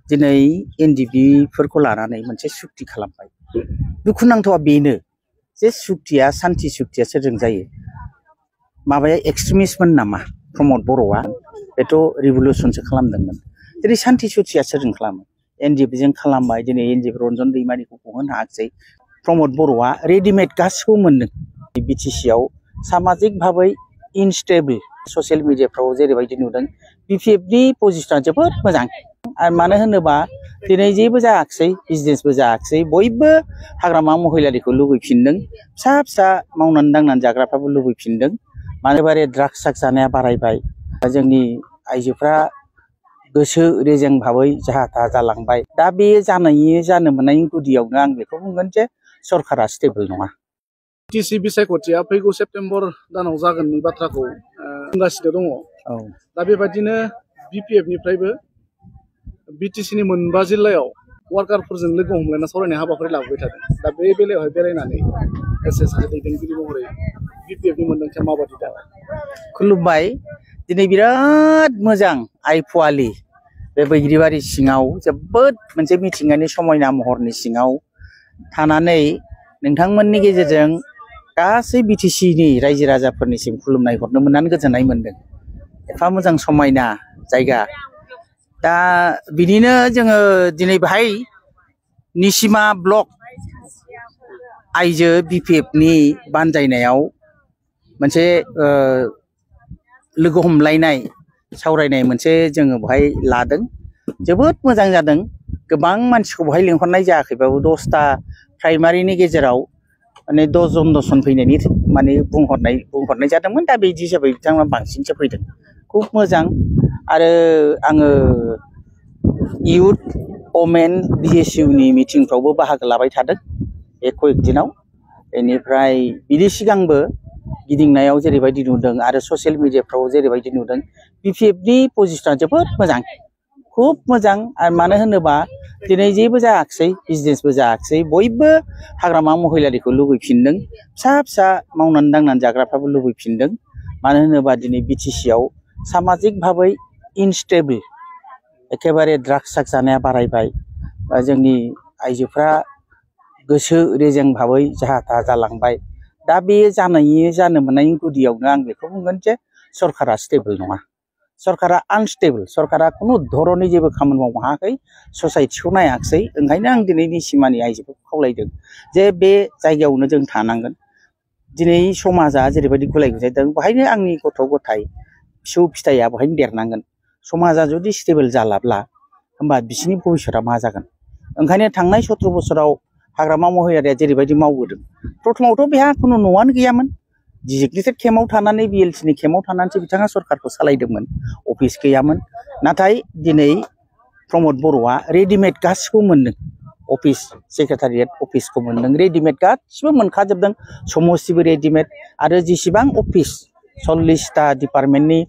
दिनै एनडिपिफोरखौ लानानै मोनसे सुक्ति खालामबाय। दुखुनांथावा बेनो जे सुक्तिया सान्थि सुक्तिया सोरजों जायो? माबाया एक्सट्रिमिस्टमोन नामा प्रमद बर'आ? बेथ' रिभलुसनसो खालामदोंमोन। दिनै सान्थि सुक्तिया सोरजों खालामो? एनडिपिजों खालामबाय। दिनै एनडिपि रन्जन दैमारिखौ गहोनो हायाखिसै। प्रमद बर'आ रेडिमेड गासिखौबो मोनदों। बिटिसिआव सामाजिक भाबै इनस्टेबल ससियेल मिडियाफ्राव जेरैबायदि नुदों बिपिएफनि पजिशना जोबोद मोजां। आरो मानो होनोबा दिनै जेबो जायाखिसै, बिजनेसबो जायाखिसै, बयबो हाग्रामा महिलारिखौ लुबैफिनदों। फिसा फिसा मावनानै दांनानै जाग्राफ्राबो लुबैफिनदों। मानो बारे ड्राग्स जानाया बारायबाय। जोंनि आइजोफ्रा गोसो रेजें भाबै जाहा थाहा जालांबाय। दा बे जानो मोननायनि गुदियावनो आं बेखौ बुंगोन जे सरकारा स्टेबल नङा। बिटिसि बिसायख'थिया फैगौ सेप्तेम्बर दानाव जागोननि बाथ्राखौ बुंगासिनो दङ। दा बेबायदिनो बिपिएफनिफ्रायबो बिटिसिनि मोनबा जिल्लायाव वार्कारफोरजों लोगो हमलायना सावरायनाय हाबाफारि लाबोबाय थादों। दा बे बेलायावहाय बेरायनानै सासे दैदेनगिरि महरै बिपिएफनि मोन्दांथिया माबादि दा? खुलुमबाय। दिनै बिराद मोजां आइफवालि बे बैग्रिबारि सिङाव जोबोद मोनसे मिथिंगानि समायना महरनि सिङाव थानानै नोंथांमोननि गेजेरजों गासै बिटिसिनि रायजो राजाफोरनिसिम खुलुमनाय हरनो मोननानै गोजोननाय मोनदों। एफा मोजां समायना जायगा। दा बिदिनो जोङो दिनै बेहाय निसिमा ब्लक आइजो बिपिएफनि बानजायनायाव मोनसे लोगो हमलायनाय सावरायनाय मोनसे जोङो बेहाय लादों। जोबोद मोजां जादों। गोबां मानसिखौ बेहाय लिंहरनाय जायाखैबाबो 10टा प्राइमारिनि गेजेराव माने 10 जन फैनायनि माने बुंहरनाय जादोंमोन। दा बिदि हिसाबै बिथांमोना बांसिनसो फैदों। खुब मोजां। आरो आङो इउथ वमेन बिएसइउनि मिटिंफ्रावबो बाहागो लाबाय थादों बे कयेक दिनाव। बेनिफ्राय बिनि सिगांबो गिदिंनायाव जेरैबायदि नुदों आरो ससियेल मिडियाफ्राव जेरैबायदि नुदों बिपिएफनि पजिशना जोबोद मोजां, खुब मोजां। आरो मानो होनोबा दिनै जेबो जायाखिसै, बिजनेसबो जायाखिसै, बयबो हाग्रामा महिलारिखौ लुबैफिनदों। फिसा फिसा मावनानै दांनानै जाग्राफ्राबो लुबैफिनदों। मानो होनोबा दिनै बिटिसिआव सामाजिक भाबै इनस्टेबल एखेबारे ड्राग्स जानाया बारायबाय। जोंनि आइजोफ्रा गोसो रेजें भाबै जाहा थाहा जालांबाय। दा बे जानो मोननायनि गुदियावनो आं बेखौ बुंगोन जे सरकारा स्टेबल नङा। सरकारा आनस्टेबल। सरकारा खुनु धरननि जेबो खामानि मावनो हायाखै, ससाइटिखौ नायाखिसै। ओंखायनो आं दिनै निसिमानि आइजोफोरखौ खावलायदों जे बे जायगायावनो जों थानांगोन। दिनै समाजा जेरैबायदि गुलाय गुजाय जादों बेहायनो आंनि गथ' गथाय फिसौ फिथाइया बेहायनो देरनांगोन। समाजा जुदि स्टेबल जालाब्ला होमबा बिसिनि भबिसतआ मा जागोन? ओंखायनो थांनाय 17 बोसोराव हाग्रामा महिलारिया जेरैबायदि मावबोदों, प्रथमावथ' बेहा खुनु न'आनो गैयामोन। डिजिग्नेटेड केम्पआव थानानै बिएलसिनि केम्पआव थानानैसो बिथाङा सरकारखौ सालायदोंमोन। अफिस गैयामोन। नाथाय दिनै प्रमद बर'आ रेडिमेड गासिखौबो मोनदों। अफिस सेक्रेटारियेट अफिसखौ मोनदों, रेडिमेड गासिबो मोनखाजोबदों। समस्तिबो रेडिमेड। आरो जेसेबां अफिस 40टा डिपार्टमेन्टनि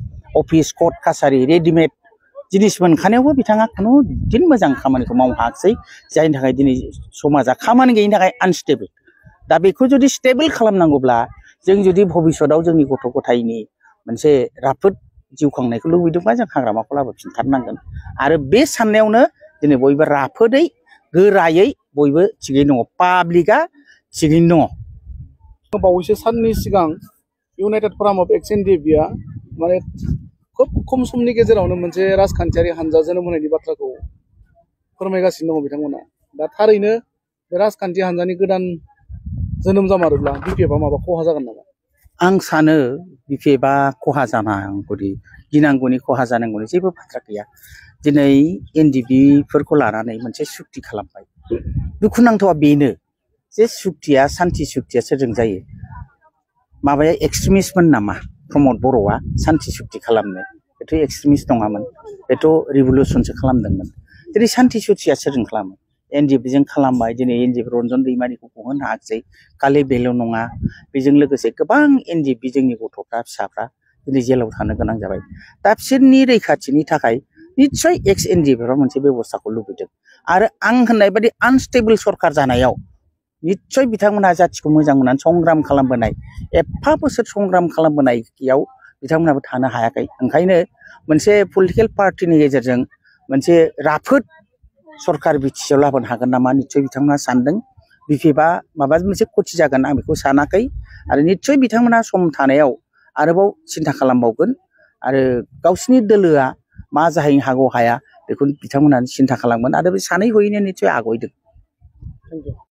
अफिस कर्ट कासारि रेडिमेड जिनिस मोनखानायावबो बिथाङा खुनु दिन मोजां खामानिखौ मावनो हायाखिसै। जायनि थाखाय दिनै समाजा खामानि गैयिनि थाखाय आनस्टेबल। दा बेखौ जुदि स्टेबल खालामनांगौब्ला जों जुदि भबिसतआव जोंनि गथ' गथायनि मोनसे राफोद जिउ खांनायखौ लुबैदोंबा जों हाग्रामाखौ लाबोफिनथारनांगोन। आरो बे साननायावनो दिनै बयबो राफोदै गोरायै बयबो थिगैनो दङ। पाब्लिकआ थिगैनो दङ। बावैसो साननि सिगां इउनाइटेड फराम अफ एक्स एनडिपिआ माने खोब खम समनि गेजेरावनो मोनसे राजखान्थियारि हानजा जोनोम होनायनि बाथ्राखौ फोरमायगासिनो दङ बिथांमोना। दा थारैनो बे राजखान्थि हानजानि गोदान जोनोम जामारोब्ला बिपिएफआ माबा खहा जागोन नामा? आं सानो बिपिएफआ खहा गिनांगौनि खहा जानांगौनि जेबो बाथ्रा गैया। दिनै एनडिपिफोरखौ लानानै मोनसे सुक्ति खालामबाय। दुखुनांथावा बेनो जे सुक्तिया सान्थि सुक्तिया सोरजों जायो? माबाया एक्सट्रिमिस्टमोन नामा प्रमद बर'आ सान्थि सुक्ति खालामनो? बेथ' एक्सट्रिमिस्ट नङामोन। बेथ' रिभलुसनसो खालामदोंमोन। दिनै सान्थि सुक्तिया सोरजों खालामो? एनडिपिजों खालामबाय। दिनै एनडिपि रन्जन दैमारिखौ गहोनो हायाखिसै। खालि बेल' नङा, बेजों लोगोसे गोबां एनडिपि जोंनि गथ'फ्रा फिसाफ्रा दिनै जेलाव थानो गोनां जाबाय। दा बिसोरनि रैखाथिनि थाखाय निस्सय एक्स एनडिपिफ्रा मोनसे बेब'स्थाखौ लुबैदों। आरो आं होननाय बायदि आनस्टेबल सरकार जानायाव निस्सय बिथांमोनहा जाथिखौ मोजां मोननानै संग्राम खालामबोनाय, एफा बोसोर संग्राम खालामबोनायाव बिथांमोनाबो थानो हायाखै। ओंखायनो मोनसे पलिटिकेल पार्टिनि गेजेरजों मोनसे राफोद सरकार बिटिसिआव लाबोनो हागोन नामा निस्सय बिथांमोना सानदों बिपिएफआ माबा मोनसे खथि जागोन आं बेखौ सानाखै आरो निस्सय बिथांमोना सम थानायाव आरोबाव सिन्था खालामबावगोन आरो गावसिनि दोलोआ मा जाहैनो हागौ हाया बेखौ बिथांमोना सिन्था खालामगोन आरो बे सानै हयैनो निस्सय आगयदों।